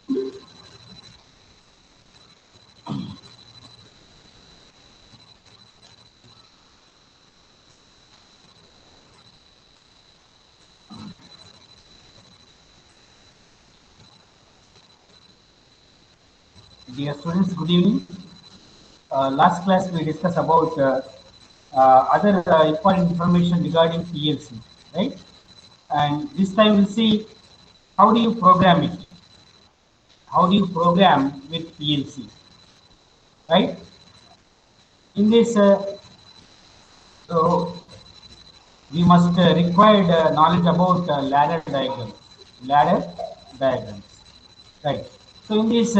Dear students, good evening. Last class we discussed about other important information regarding PLC, right? And this time we'll see how do you program it? How do you program with PLC, right? In this, so we must require knowledge about ladder diagrams. Ladder diagrams, right? So in this,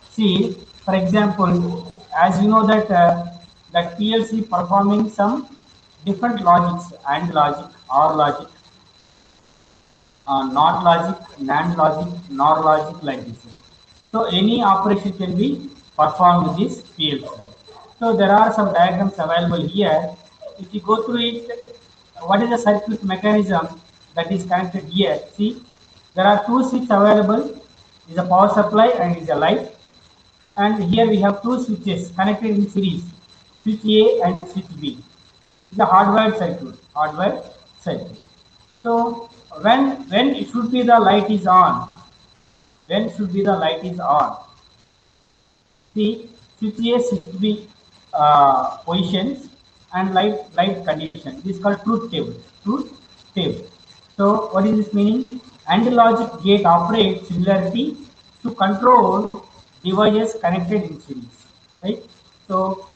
see, for example, as you know that PLC performing some different logics, and logic, or logic, not logic, NAND logic, NOR logic, like this. So any operation can be performed with this PLC. So there are some diagrams available here. If you go through it, what is the circuit mechanism that is connected here? See, there are two switches available. Is a power supply and is a light. And here we have two switches connected in series, switch A and switch B. It's a hardwired circuit. Hardwired circuit. So when it should be the light is on, when should be the light is on. See, switch A, switch B positions and light condition. This is called truth table. Truth table. So what is this meaning? AND logic gate operates similarity to control devices connected in series. Right. So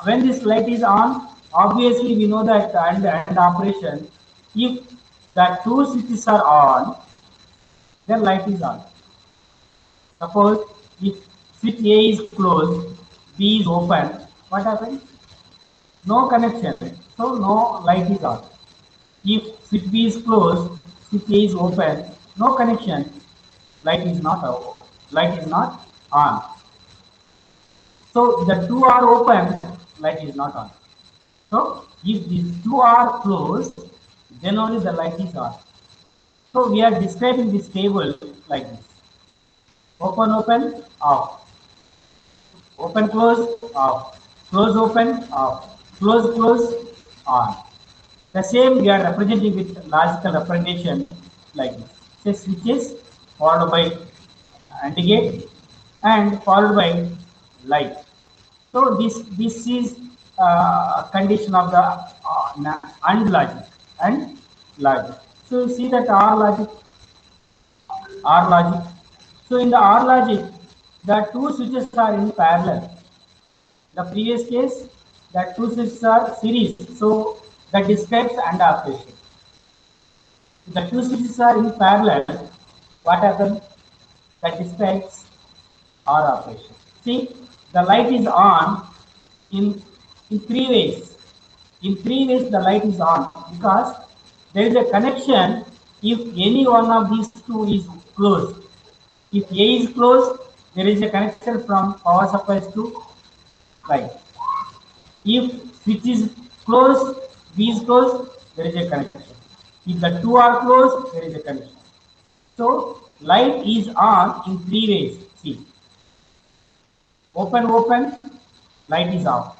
when this light is on, obviously we know that AND operation. If the two switches are on, then light is on. Suppose if switch A is closed, B is open, what happens? No connection, so no light is on. If switch B is closed, switch A is open, no connection, light is not on. Light is not on. So the two are open, light is not on. So if these two are closed, then only the light is on. So we are describing this table like this. Open, open, off. Open, close, off. Close, open, off. Close, close, on. The same we are representing with logical representation like this. Say switches followed by AND gate and followed by light. So this is condition of the AND logic and logic. So you see that R logic. So in the R logic, the two switches are in parallel. The previous case, the two switches are series. So that describes AND operation. If the two switches are in parallel, what happens? That describes OR operation. See, the light is on in three ways. In three ways, the light is on because there is a connection if any one of these two is closed. If A is closed, there is a connection from power supplies to light. If switch is closed, B is closed, there is a connection. If the two are closed, there is a connection. So light is on in three ways. See, open, open, light is off.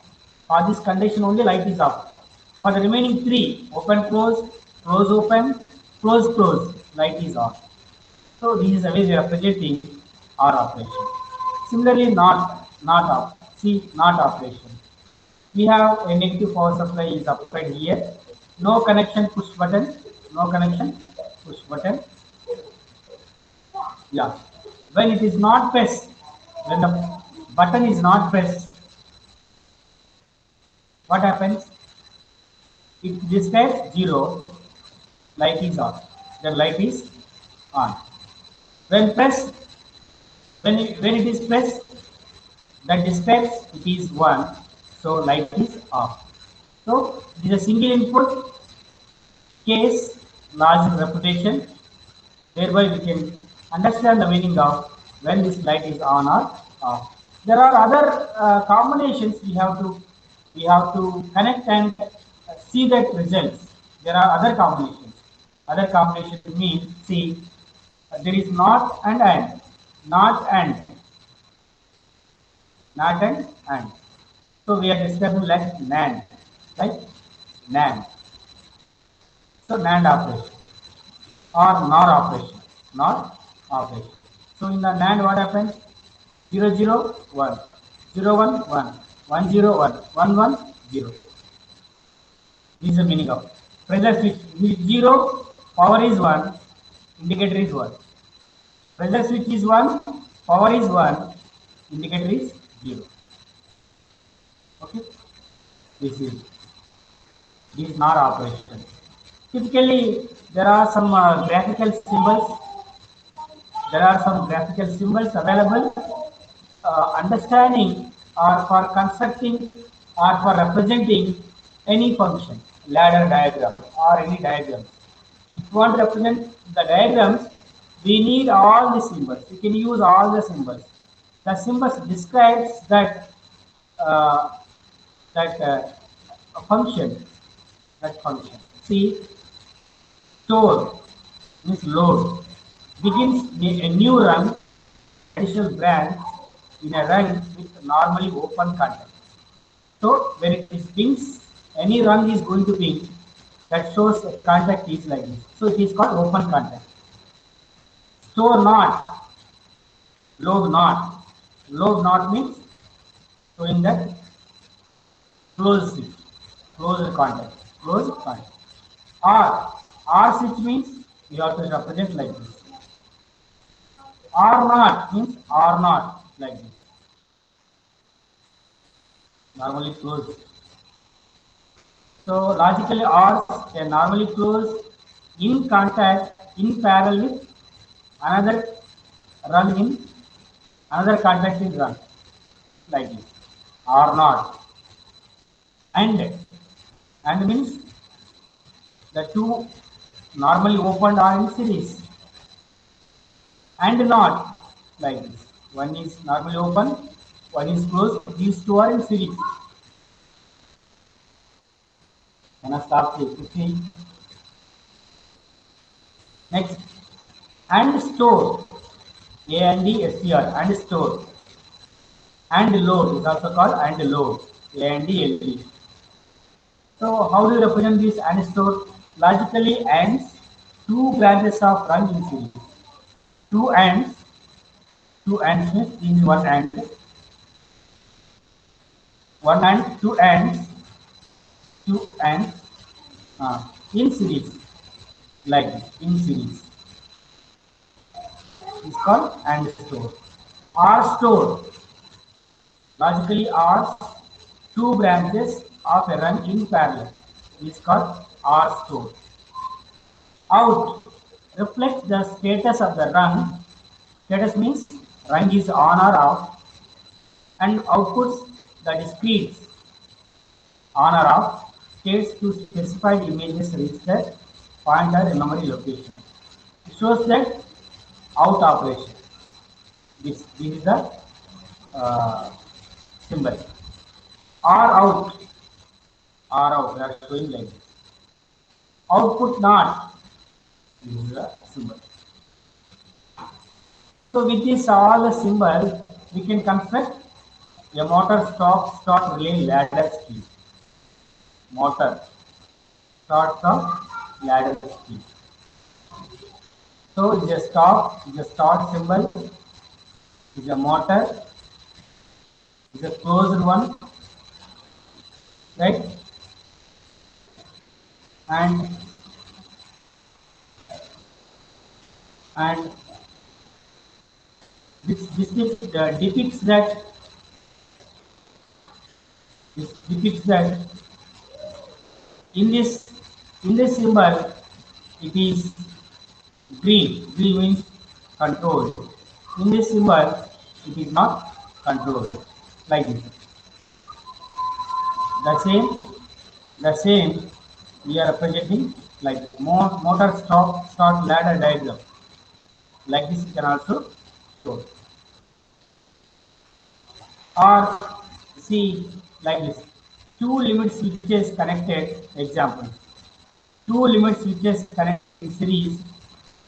For this condition only, light is off. For the remaining three, open, close, close, open, close, close, light is on. So this is the way we are representing our operation. Similarly, not off. See, not operation. We have a negative power supply is applied here. No connection, push button. No connection, push button. Yeah. When it is not pressed, when the button is not pressed, what happens? It describes 0, light is on. The light is on. When pressed, when it is pressed, that describes it is 1, so light is off. So it is a single input case logic representation. Thereby we can understand the meaning of when this light is on or off. There are other combinations we have to connect and see that results. There are other combinations. Other combinations mean see there is not and. not and, not and. So we are discussing like NAND, right? NAND. So NAND operation or NOR operation, NOR operation. So in the NAND, what happens? 0 0 1, 0 1 1, 1 0 1, 1 1 0. This is the meaning of pressure switch. With 0, power is 1, indicator is 1. Pressure switch is 1, power is 1, indicator is 0. Okay, this is NOR operation. Typically, there are some graphical symbols. There are some graphical symbols available. Understanding or for constructing or for representing any function, ladder diagram or any diagram. If you want to represent the diagrams, we need all the symbols. We can use all the symbols. The symbols describes that uh, a function. That function. See, store means load. Begins a new run, additional branch in a run with normally open content. So when it is pings, any run is going to ping that shows a contact is like this. So it is called open contact. Store not, load not. Load not means showing that closed switch, closed contact, closed contact. R switch means you have to represent like this. R not means R not like this. Normally closed. So logically R's can normally close in contact in parallel with another run in another contact is run like this. R not. And means the two normally opened are in series. And not like this. One is normally open, one is closed. These two are in series. Can I stop here? Okay. Next, and store. A and D S T R and store. And load is also called and load. A and D L D. So how do you represent this and store? Logically, ANDs, two branches of run in series. Two ANDs, two ANDs means in one AND, two ANDs in series, like this, in series. It's called AND store. R store, logically R, two branches of a run in parallel. It's called R store. Out reflects the status of the run. Status means run is on or off, and outputs the discrete on or off states to specified images reach the pointer in memory location. It shows that out operation. This is the uh, symbol. R out, R out. We are showing like this. Output not. This is the symbol. So with this all the symbol, we can construct a motor start relay ladder scheme. Motor start ladder scheme. So is a start symbol, is a motor, is a closed one, right? And this depicts that in this symbol it is green. Green means control. In this symbol it is not controlled like this. The same we are representing like motor start ladder diagram. Like this you can also show. Or see like this. Two limit switches connected. Example. Two limit switches connected in series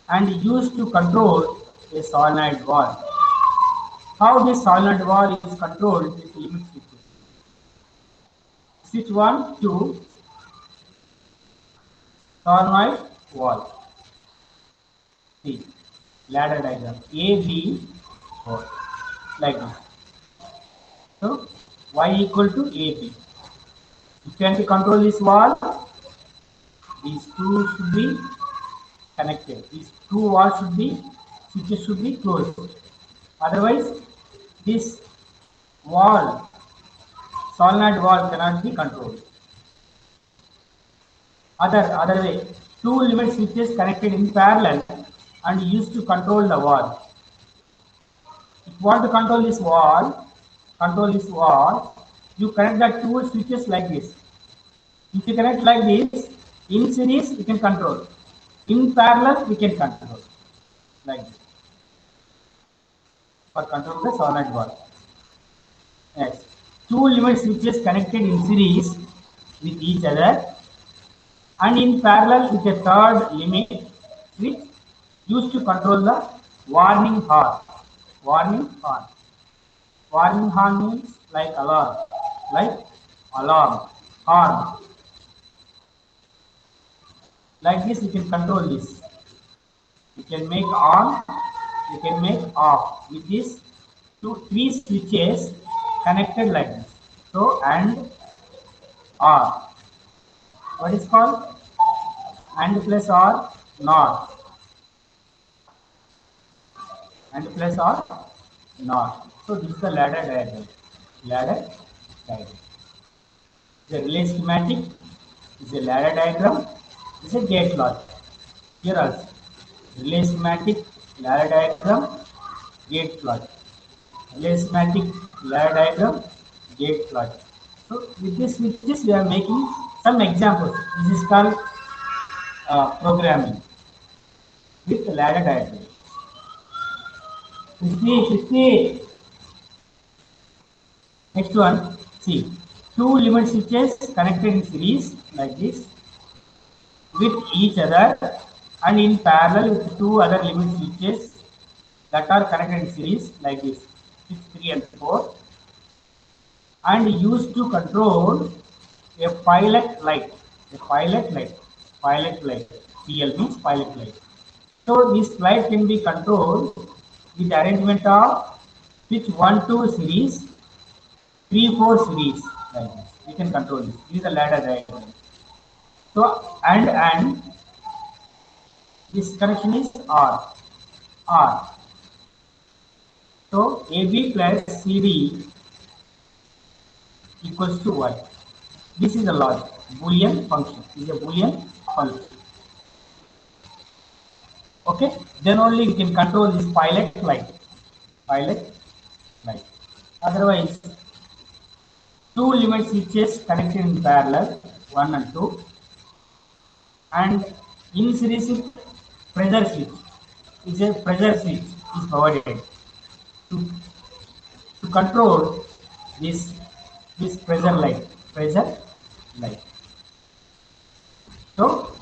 and used to control a solenoid valve. How this solenoid valve is controlled with limit switches. Switch 1 to solenoid valve. See, ladder diagram A, B, 4 like this. So Y equal to AB. If you want to control this valve, these two should be connected. These two walls should be switches should be closed. Otherwise, this wall solenoid valve cannot be controlled. Other way, two limit switches connected in parallel and used to control the valve. If you want to control this wall, you connect the two switches like this. If you connect like this, in series you can control. In parallel, we can control like this for control the solenoid valve. Next, two limit switches connected in series with each other and in parallel with a third limit switch used to control the warning horn. Warning horn. Warning horn means like alarm, horn. Like this, you can control this. You can make on, you can make off with these three switches connected like this. So and or. What is called? And plus or not. And plus or not. So this is the ladder diagram. Ladder diagram. The relay schematic is a ladder diagram. Is a gate logic. Here also relay schematic, ladder diagram, gate logic. Relay schematic, ladder diagram, gate logic. So with this switches we are making some examples. This is called programming with the ladder diagram. 50. Next one, see, two limit switches connected in series like this with each other and in parallel with two other limit switches that are connected in series like this, 6, 3 and 4, and used to control a pilot light. Pilot light. PL means pilot light. So this light can be controlled with the arrangement of switch 1, 2 series, 3, 4 series like this. We can control this. This is the ladder diagram. So and this connection is R. So AB plus CD equals to Y. This is a logic. Boolean function. This is a Boolean function. Okay. Then only we can control this pilot light. Otherwise, two limit switches connected in parallel, 1 and 2, and in series pressure switch is a pressure switch is provided to control this pressure light. So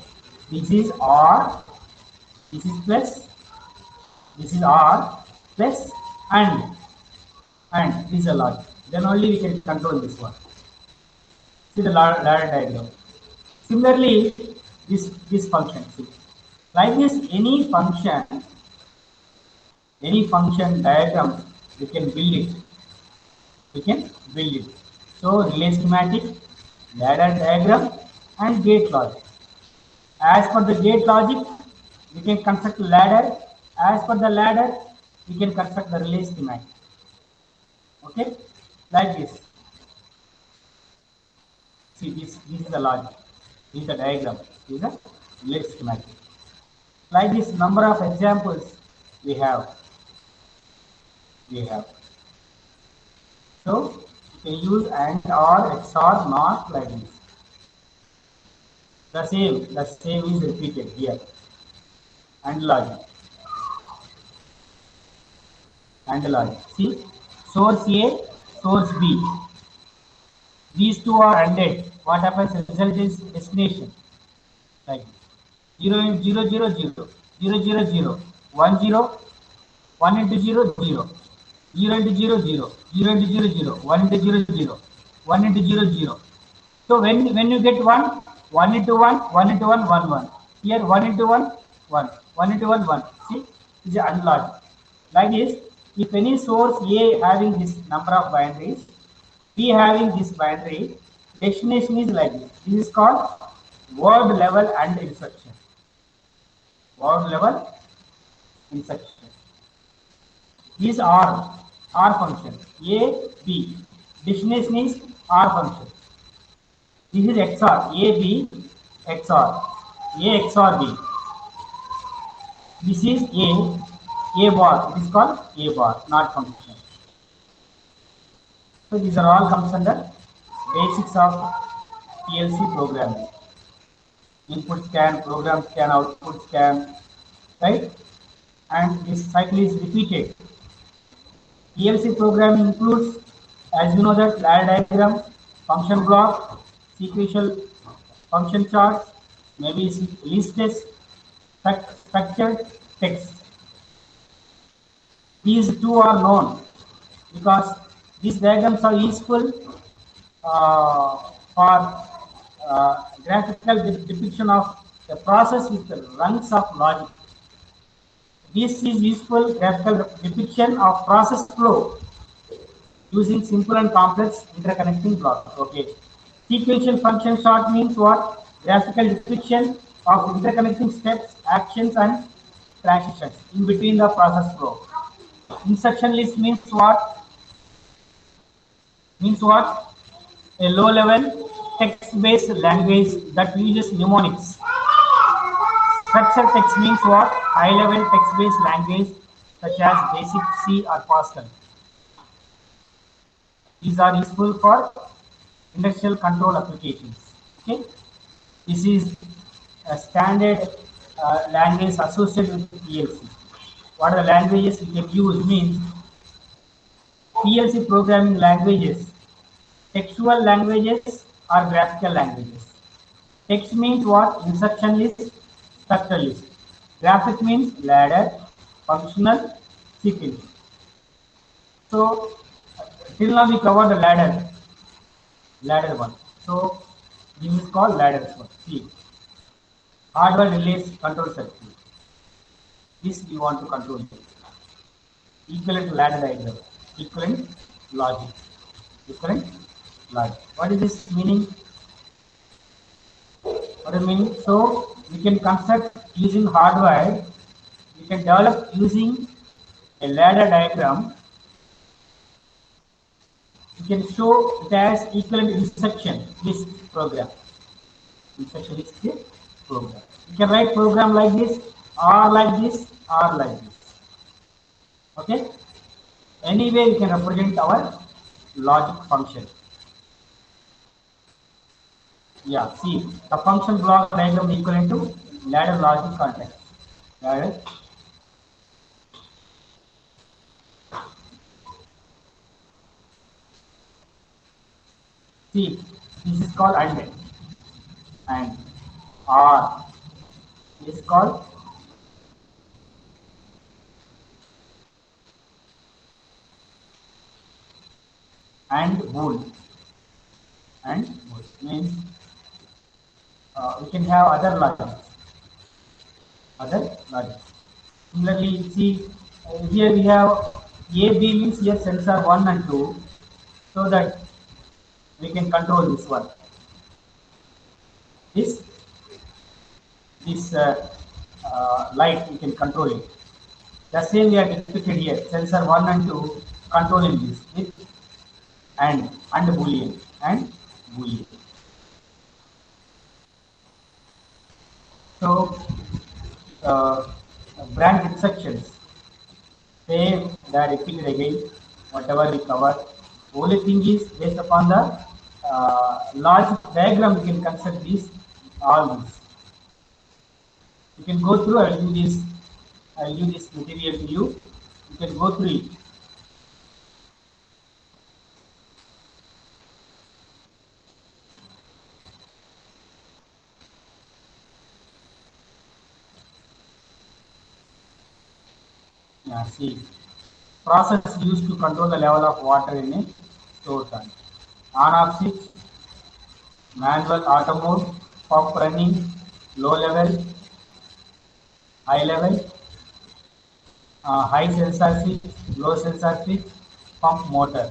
this is R, this is plus, this is R plus and this is a logic. Then only we can control this one. See the ladder diagram. Similarly, this function. See, like this, any function diagram we can build it. So relay schematic, ladder diagram, and gate logic. As per the gate logic, we can construct a ladder. As per the ladder, we can construct the relay schematic. Okay, like this. See, this is the logic. This is the diagram. This is the relay schematic. Like this, number of examples we have. So you can use AND or XOR not like this. The same is repeated here. And logic. See, source A, source B. These two are ANDed. What happens? Result is destination. Like 0 0 0 0 0 0 0 1 0 1 into 0 0. 0 into 0, 0, 0 into 0, 0, 1 into 0, 0, 1 into 0, 0. So when you get 1 into 1, 1 into 1, 1, 1. Here 1 into 1, 1, 1 into 1, 1. See, this is unlogic. Like this, if any source A having this number of binaries, B having this binary, destination is like this. This is called word level and instruction. Word level instruction. Is R function. A, B. Destination is R function. This is XOR. A, B, XOR. A, XOR B. This is A bar. It is called A bar, not function. So these are all comes under basics of PLC programming. Input scan, program scan, output scan, right? And this cycle is repeated. PLC programming includes, as you know, that ladder diagram, function block, sequential function charts, maybe listed structured text. These two are known because these diagrams are useful for graphical depiction of a process with rungs of logic. This is useful graphical depiction of process flow using simple and complex interconnecting blocks. Okay. Sequential function chart means what? Graphical depiction of interconnecting steps, actions, and transitions in between the process flow. Instruction list means what? Means what? A low-level text-based language that uses mnemonics. Structured text means what? High-level text-based language such as BASIC, C, or Pascal. These are useful for industrial control applications. Okay, this is a standard language associated with PLC. What are the languages we can use means PLC programming languages, textual languages or graphical languages. Text means what? Instruction list, structure list. Graphic means ladder, functional, sequence. So till now we covered the ladder one. So this is called ladder one. See, hardware relays control circuit. This we want to control it. Equivalent ladder diagram. Equivalent logic. Equivalent logic. What is this meaning? What is meaning? So we can construct using hardware. We can develop using a ladder diagram. We can show it as equivalent instruction list program. Instruction list program. You can write program like this, or like this, or like this. Okay. Anyway, we can represent our logic function. Yeah, see, the function block diagram equivalent to ladder logic context. Ladder. See, this is called and R is called and bool. And bool means we can have other logics. Other logics. Similarly, see, here we have A, B means here sensor 1 and 2, so that we can control this one. This light we can control it. The same we are depicted here. Sensor 1 and 2 controlling this with and boolean and boolean. So branch instructions same they are repeated again. Whatever we cover. Only thing is based upon the logic diagram we can construct these all these. You can go through. I'll give this material to you. You can go through it. Yeah, see. process used to control the level of water in a store tank. On-off switch, manual auto mode, pump running, low level, high level, high sensor switch, low sensor switch, pump motor.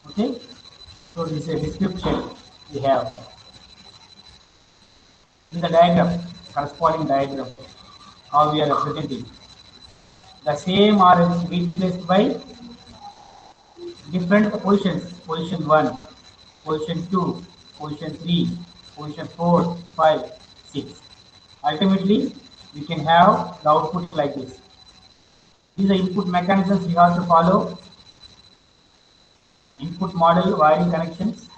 Okay, so this is a description we have in the diagram, corresponding diagram, how we are representing. The same are replaced by different positions: position 1, position 2, position 3, position 4, 5, 6. Ultimately, we can have the output like this. These are input mechanisms we have to follow. Input model wiring connections.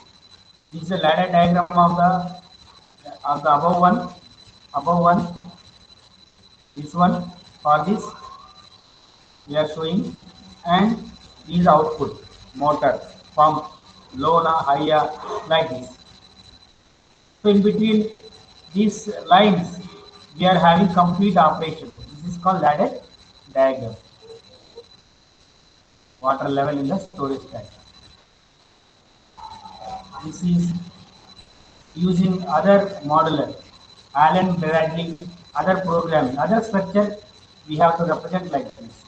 This is a ladder diagram of the above one. Above one, this one for this we are showing, and these output motor, pump, low, higher, like this. So in between these lines, we are having complete operation. This is called ladder diagram. Water level in the storage tank. This is using other modular, Allen Bradley, other programming, other structure. We have to represent like this.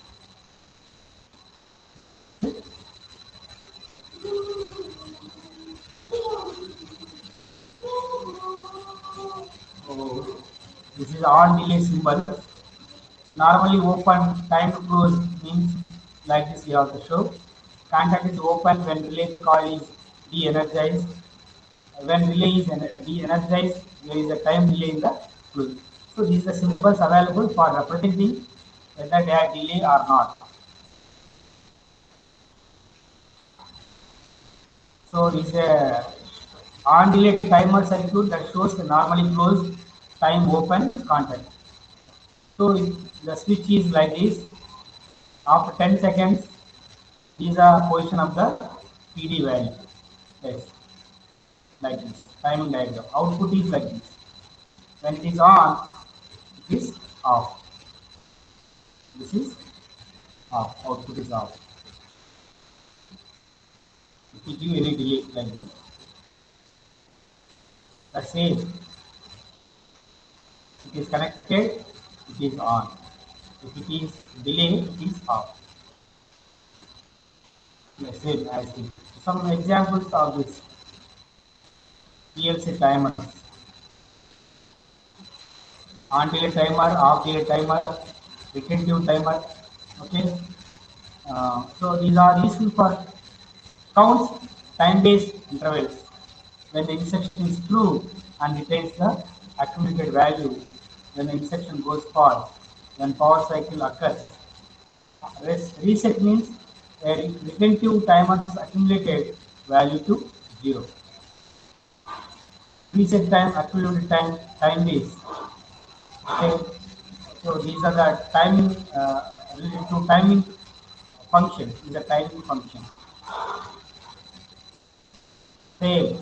So this is on delay symbol. Normally open time to close means like this we have to show. Contact is open when relay coil is de-energized. When relay is de-energized, there is a time delay in the close. So these are the symbols available for representing whether they are delay or not. So this is a on delay timer circuit that shows the normally closed time open contact. So the switch is like this. After 10 seconds, these are position of the PD value. Yes, like this. Timing diagram. Output is like this. When it is on, it is off. This is off. Output is off. If you give any delay like this. The same. It is connected, it is on. If it is delay, it is off. Yes, same as it. Some examples of this PLC timers. On delay timer, off delay timer, retentive timer. Okay. So these are useful for counts time-based intervals. When the instruction is true and retains the accumulated value, when the instruction goes false, when power cycle occurs. Reset means a retentive timer's accumulated value to 0. Reset time, accumulated time base. Okay. So these are the timing related to timing function. Is a timing function. Same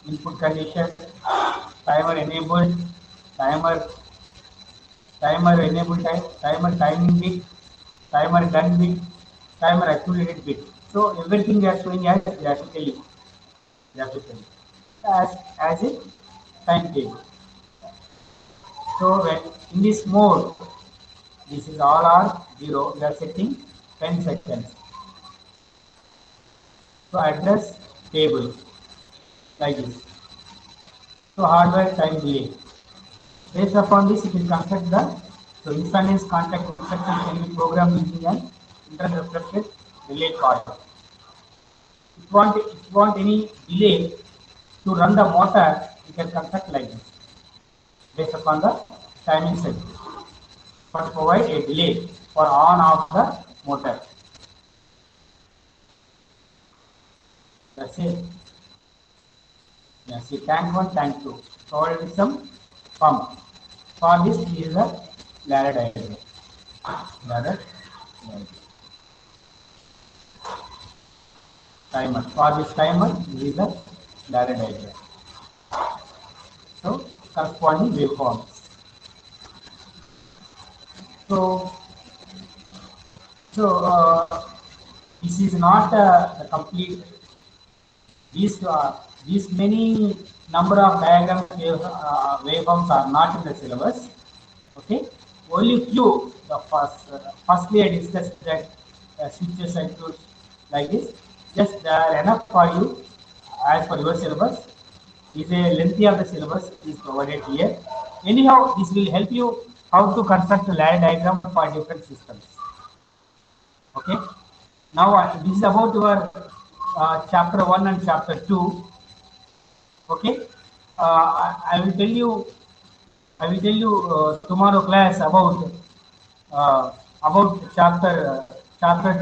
input condition, timer enabled, timer enabled time, timer timing bit, timer done bit, timer accumulated bit. So everything we are showing as graphically as a timetable. So when in this mode, this is all are 0, we are setting 10 seconds. So address table like this. So hardware time delay. Based upon this, it will construct the instantaneous contact instruction can be programmed using an interrupted relay coil. If you want any delay to run the motor, you can construct like this based upon the timing set. But to provide a delay for on off the motor. That's it. Yes, see tank 1, tank 2. Provided with some pump. For this, is a ladder diagram. Ladder diagram. Timer. For this timer, this is a ladder diagram. So, corresponding waveforms. So, So this is not the complete. These many number of diagrams waveforms are not in the syllabus. Okay, only few. The firstly I discussed that switches circuits like this. Just they are enough for you as per your syllabus. Is a lengthy of the syllabus is provided here. Anyhow, this will help you how to construct a ladder diagram for different systems. Okay. Now this is about your chapter 1 and chapter 2. Okay. I will tell you. I will tell you tomorrow class about chapter chapter